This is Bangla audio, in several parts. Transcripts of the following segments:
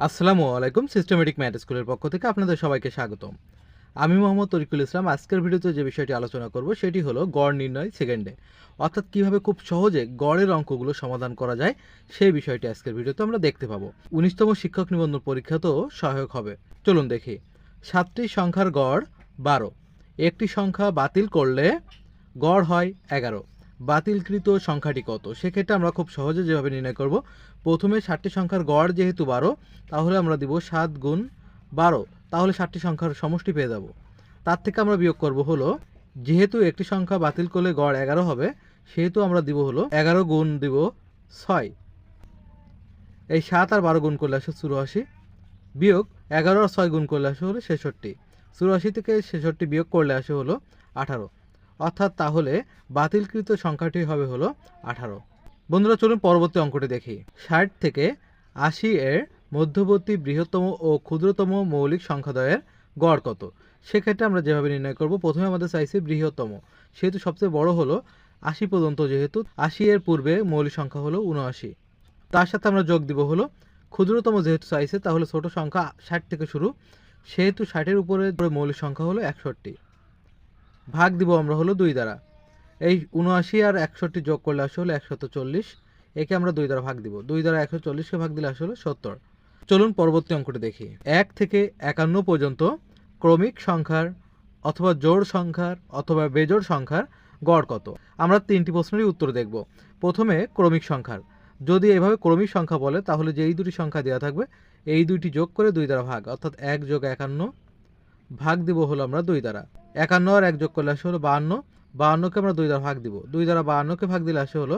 আসসালামু আলাইকুম। সিস্টেমেটিক ম্যাথ স্কুলের পক্ষ থেকে আপনাদের সবাইকে স্বাগতম। আমি মোহাম্মদ তরিকুল ইসলাম। আজকের ভিডিওতে যে বিষয়টি আলোচনা করব সেটি হলো গড় নির্ণয় সেকেন্ডে, অর্থাৎ কিভাবে খুব সহজে গড়ের অঙ্কগুলো সমাধান করা যায় সেই বিষয়টি আজকের ভিডিওতে আমরা দেখতে পাবো। 19তম শিক্ষক নিবন্ধন পরীক্ষাতেও সহায়ক হবে। চলুন দেখি। 7টি সংখ্যার গড় 12, একটি সংখ্যা বাতিল করলে গড় হয় 11। বাতিলকৃত সংখ্যাটি কত? সেক্ষেত্রে আমরা খুব সহজে যেভাবে নির্ণয় করব, প্রথমে 7টি সংখ্যার গড় যেহেতু 12, তাহলে আমরা দিব 7 গুণ 12, তাহলে 7টি সংখ্যার সমষ্টি পেয়ে যাব। তার থেকে আমরা বিয়োগ করব হলো, যেহেতু একটি সংখ্যা বাতিল করলে গড় 11 হবে, সেহেতু আমরা দিব হলো 11 গুণ দিব 6। এই 7 আর 12 গুণ করলে আসে 84, বিয়োগ 11 আর 6 গুণ করলে আসে হলো 66। 84 থেকে 66 বিয়োগ করলে আসে হলো 18, অর্থাৎ তাহলে বাতিলকৃত সংখ্যাটি হবে হলো 18। বন্ধুরা চলুন পরবর্তী অঙ্কটি দেখি। 60 থেকে 80 এর মধ্যবর্তী বৃহত্তম ও ক্ষুদ্রতম মৌলিক সংখ্যাদ্বয়ের গড় কত? সেক্ষেত্রে আমরা যেভাবে নির্ণয় করব, প্রথমে আমাদের চাইছে বৃহত্তম, সেহেতু সবচেয়ে বড় হলো 80 পর্যন্ত, যেহেতু 80 এর পূর্বে মৌলিক সংখ্যা হলো 79। তার সাথে আমরা যোগ দিব হলো ক্ষুদ্রতম, যেহেতু চাইছে তাহলে ছোট সংখ্যা 60 থেকে শুরু, সেহেতু 60-এর উপরে মৌলিক সংখ্যা হলো 61। ভাগ দিব আমরা হলো 2 দ্বারা। এই 79 আর 61 যোগ করলে আসে হলো 140, একে আমরা 2 দ্বারা ভাগ দিব। 2 দ্বারা 140কে ভাগ দিলে আসে হলো 70। চলুন পরবর্তী অঙ্কটি দেখি। 1 থেকে 51 পর্যন্ত ক্রমিক সংখ্যার অথবা জোড় সংখ্যার অথবা বেজোড় সংখ্যার গড় কত? আমরা 3টি প্রশ্নেরই উত্তর দেখব। প্রথমে ক্রমিক সংখ্যার, যদি এভাবে ক্রমিক সংখ্যা বলে তাহলে যেই দুটি সংখ্যা দেওয়া থাকবে এই দুইটি যোগ করে 2 দ্বারা ভাগ, অর্থাৎ 1 যোগ 51 ভাগ দিব হলো আমরা 2 দ্বারা। 51 আর 1 যোগ করলে আসে হলো 52, 52কে আমরা 2 দ্বারা ভাগ দিব। 2 দ্বারা 52কে ভাগ দিলে আসে হলো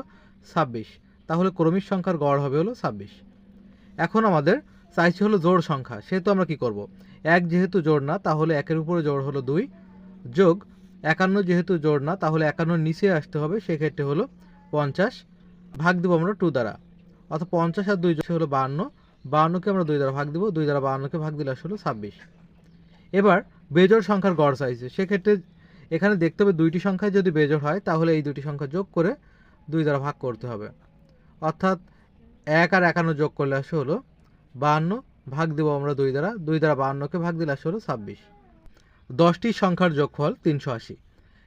26, তাহলে ক্রমিক সংখ্যার গড় হবে হলো 26। এখন আমাদের চাইছে হলো জোড় সংখ্যা, সেহেতু আমরা কি করব, 1 যেহেতু জোড় না তাহলে 1-এর উপরে জোড় হলো 2, যোগ 51 যেহেতু জোড় না তাহলে 51 নিচে আসতে হবে, সেক্ষেত্রে হলো 50, ভাগ দিব আমরা 2 দ্বারা, অর্থাৎ 50 আর 2 যোগ হলো 52, 52কে আমরা 2 দ্বারা ভাগ দিব। 2 দ্বারা 52কে ভাগ দিলে আসে হলো 26। এবার বেজোড় সংখ্যার গড় চাইছে, সেক্ষেত্রে এখানে দেখতে হবে দুইটি সংখ্যায় যদি বেজোড় হয় তাহলে এই দুটি সংখ্যা যোগ করে 2 দ্বারা ভাগ করতে হবে, অর্থাৎ 1 আর 51 যোগ করলে আসে হলো 52, ভাগ দেবো আমরা 2 দ্বারা। 2 দ্বারা 52কে ভাগ দিলে আসে হলো 26। 10টি সংখ্যার যোগফল 380,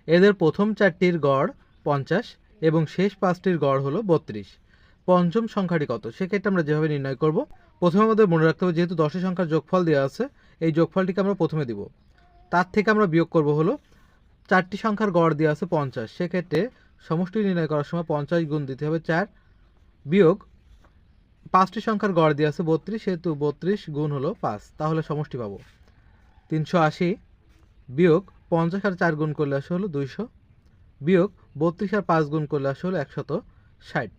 এদের প্রথম 4টির গড় 50 এবং শেষ 5টির গড় হলো 32। পঞ্চম সংখ্যাটি কত? সেক্ষেত্রে আমরা যেভাবে নির্ণয় করব, প্রথমে আমাদের মনে রাখতে হবে যেহেতু 10টি সংখ্যার যোগফল দেওয়া আছে, এই যোগফলটিকে আমরা প্রথমে দিব। তার থেকে আমরা বিয়োগ করব হলো 4টি সংখ্যার গড় দেওয়া আছে 50, সেক্ষেত্রে সমষ্টি নির্ণয় করার সময় 50 গুণ দিতে হবে 4, বিয়োগ 5টি সংখ্যার গড় দেওয়া আছে 32, সেহেতু 32 গুণ হলো 5, তাহলে সমষ্টি পাবো 380, বিয়োগ 50 আর 4 গুণ করলে আসে হলো 200, বিয়োগ 32 আর 5 গুণ করলে আসে হলো 160।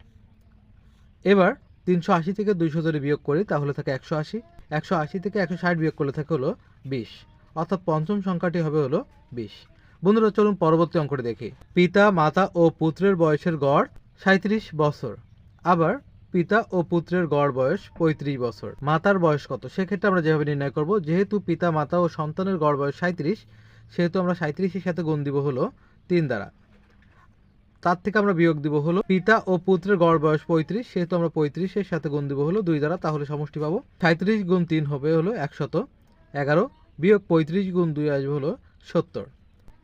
এবার 380 থেকে 200 যদি বিয়োগ করি তাহলে থাকে 180, 180 থেকে 160 বিয়োগ করলে থাকে হলো 20, অর্থাৎ পঞ্চম সংখ্যাটি হবে হলো 20। বন্ধুরা চলুন পরবর্তী অঙ্কটি দেখি। পিতা মাতা ও পুত্রের বয়সের গড় 37 বছর, আবার পিতা ও পুত্রের গড় বয়স 35 বছর। মাতার বয়স কত? সেক্ষেত্রে আমরা যেভাবে নির্ণয় করব, যেহেতু পিতা মাতা ও সন্তানের গড় বয়স 37, সেহেতু আমরা 37-এর সাথে গুণ দিব হলো 3 দ্বারা। তার থেকে আমরা বিয়োগ দিব হলো পিতা ও পুত্রের গড় বয়স 35, সেহেতু আমরা 35-এর সাথে গুণ দিব হলো 2 দ্বারা, তাহলে সমষ্টি পাবো 37 গুণ 3 হবে হলো 111, বিয়োগ 35 গুণ 2 আসবে হলো 70।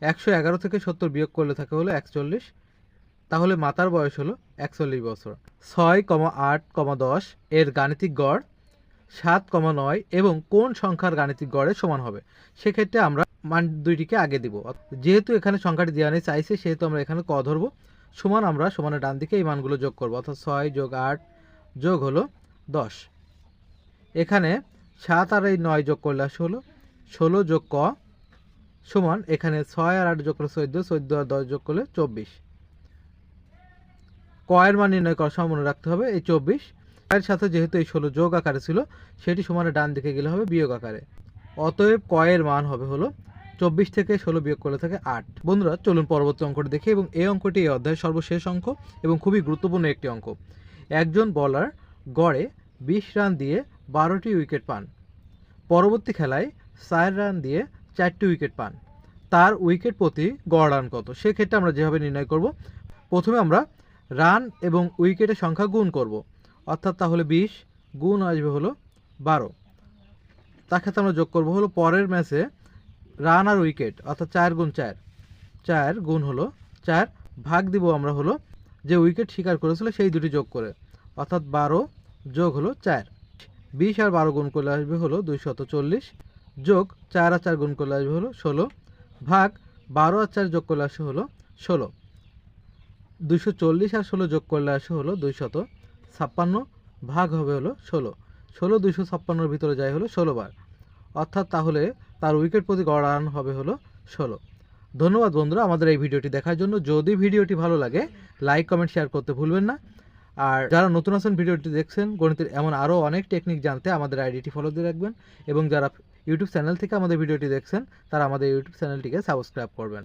111 থেকে 70 বিয়োগ করলে থাকে হলো 41, তাহলে মাতার বয়স হলো 41 বছর। 6, 8, 10 এর গাণিতিক গড় 7, 9 এবং কোন সংখ্যার গাণিতিক গড়ের সমান হবে? সেক্ষেত্রে আমরা মান দুইটিকে আগে দিব। যেহেতু এখানে সংখ্যাটি দেওয়া নেই চাইছে, সেহেতু আমরা এখানে ক ধরবো, সমান আমরা সমানের ডান দিকে এই মানগুলো যোগ করবো, অর্থাৎ 6 যোগ 8 যোগ হলো 10। এখানে 7 আর এই 9 যোগ করলে আসে হলো 16 যোগ ক সমান, এখানে 6 আর 8 যোগ করলে 14, 14 আর 10 যোগ করলে 24। ক এর মান নির্ণয় করার সময় মনে রাখতে হবে এই 24 এর সাথে যেহেতু এই 16 যোগ আকারে ছিল, সেটি সমানের ডান দিকে গেলে হবে বিয়োগ আকারে, অতএব ক এর মান হবে হলো 24 থেকে 16 বিয়োগ করলে থাকে 8। বন্ধুরা চলুন পরবর্তী অঙ্কটি দেখি, এবং এই অঙ্কটি এই অধ্যায়ের সর্বশেষ অঙ্ক এবং খুবই গুরুত্বপূর্ণ একটি অঙ্ক। একজন বলার গড়ে 20 রান দিয়ে 12টি উইকেট পান, পরবর্তী খেলায় 4 রান দিয়ে 4টি উইকেট পান, তার উইকেট প্রতি গড় রান কত? সেক্ষেত্রে আমরা যেভাবে নির্ণয় করব, প্রথমে আমরা রান এবং উইকেটের সংখ্যা গুণ করব, অর্থাৎ তাহলে 20 গুণ আসবে হলো 12, তার ক্ষেত্রে আমরা যোগ করবো হলো পরের ম্যাচে রান আর উইকেট, অর্থাৎ 4 গুণ 4, 4 গুণ হলো 4, ভাগ দিব আমরা হলো যে উইকেট শিকার করেছিল সেই দুটি যোগ করে, অর্থাৎ 12 যোগ হলো 4, 20 আর 12 গুণ করলে আসবে হলো 240, যোগ 4 আর 4 গুণ করলে আসবে হলো 16, ভাগ 12 আর 4 যোগ করলে আসে হলো 16, 240 আর 16 যোগ করলে আসে হলো 256, ভাগ হবে হলো 16, 16 256-র ভিতরে যায় হলো 16 বার, অর্থাৎ তাহলে তার উইকেট প্রতি গড় রান হবে হলো 16। ধন্যবাদ বন্ধুরা আমাদের এই ভিডিওটি দেখার জন্য। যদি ভিডিওটি ভালো লাগে লাইক কমেন্ট শেয়ার করতে ভুলবেন না। আর যারা নতুন আছেন ভিডিওটি দেখছেন, গণিতের এমন আরও অনেক টেকনিক জানতে আমাদের আইডিটি ফলো দিয়ে রাখবেন, এবং যারা ইউটিউব চ্যানেল থেকে আমাদের ভিডিওটি দেখছেন তারা আমাদের ইউটিউব চ্যানেলটিকে সাবস্ক্রাইব করবেন।